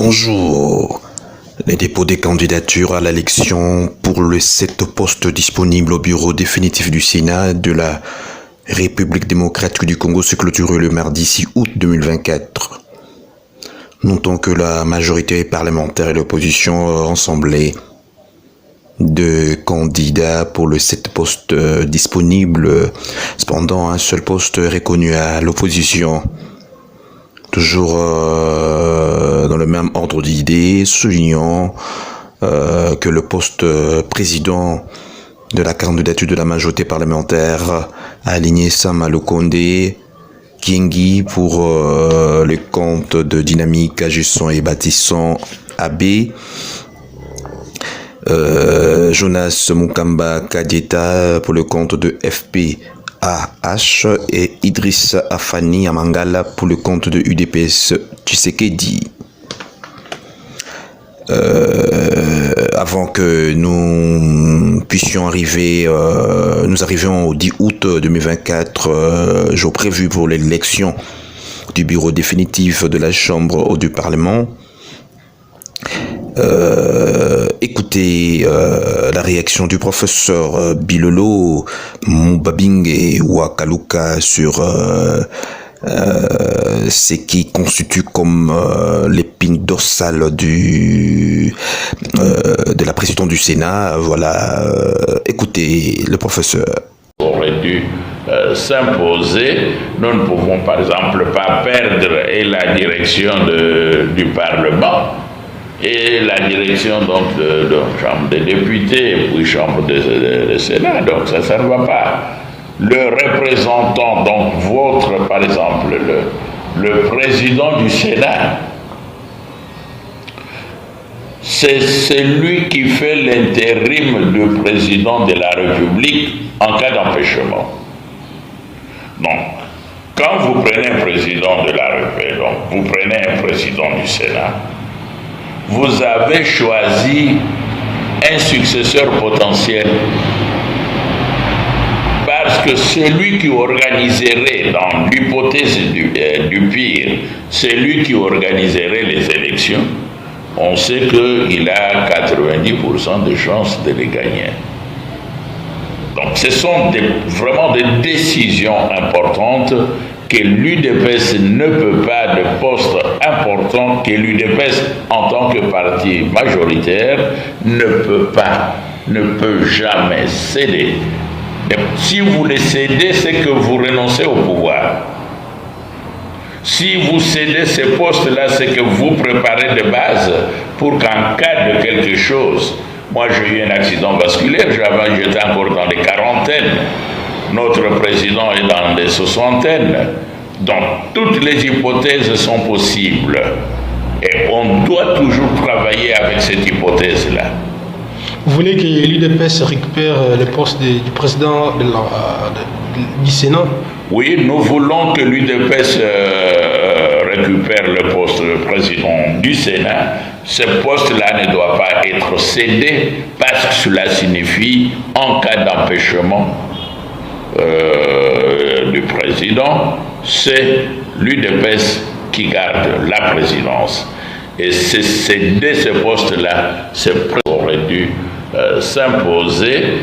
Bonjour. Les dépôts des candidatures à l'élection pour les 7 postes disponibles au bureau définitif du Sénat de la République démocratique du Congo se clôturent le mardi 6 août 2024. Notons que la majorité parlementaire et l'opposition ont semblé de candidats pour les 7 postes disponibles. Cependant, un seul poste est reconnu à l'opposition. Toujours dans le même ordre d'idées, soulignant que le poste président de la candidature de la majorité parlementaire a aligné Sam Lukonde Kiengi pour le compte de Dynamique Agissant et Bâtissant AB, Jonas Mukamba Kadieta pour le compte de FPAH et Idriss Afani Amangala pour le compte de UDPS Tshisekedi. Avant que nous puissions nous arrivions au 10 août 2024, jour prévu pour l'élection du bureau définitif de la Chambre du Parlement. Écoutez la réaction du professeur Bilolo Mubabinge Wakaluka sur ce qui constitue comme l'épine dorsale de la présidente du Sénat. Voilà, écoutez le professeur. Aurait dû s'imposer. Nous ne pouvons par exemple pas perdre la direction du Parlement et la direction donc de Chambre des députés, puis Chambre de Sénat, donc ça ne va pas. Le représentant, donc votre, par exemple, le président du Sénat, c'est celui qui fait l'intérim du président de la République en cas d'empêchement. Donc, quand vous prenez un président de la République, donc vous prenez un président du Sénat, vous avez choisi un successeur potentiel. Parce que celui qui organiserait, dans l'hypothèse du pire, celui qui organiserait les élections, on sait qu'il a 90% de chances de les gagner. Donc ce sont vraiment des décisions importantes que l'UDPS ne peut pas, de postes importants que l'UDPS en tant que parti majoritaire ne peut jamais céder. Si vous les cédez, c'est que vous renoncez au pouvoir. Si vous cédez ces postes-là, c'est que vous préparez des bases pour qu'en cas de quelque chose, moi j'ai eu un accident vasculaire, j'étais encore dans les quarantaines, notre président est dans les soixantaines, donc toutes les hypothèses sont possibles. Et on doit toujours travailler avec cette hypothèse-là. Vous voulez que l'UDPS récupère le poste du président du Sénat? Oui, nous voulons que l'UDPS récupère le poste de président du Sénat. Ce poste-là ne doit pas être cédé parce que cela signifie, en cas d'empêchement du président, c'est l'UDPS qui garde la présidence. Et c'est dès ce poste-là, c'est aurait dû s'imposer.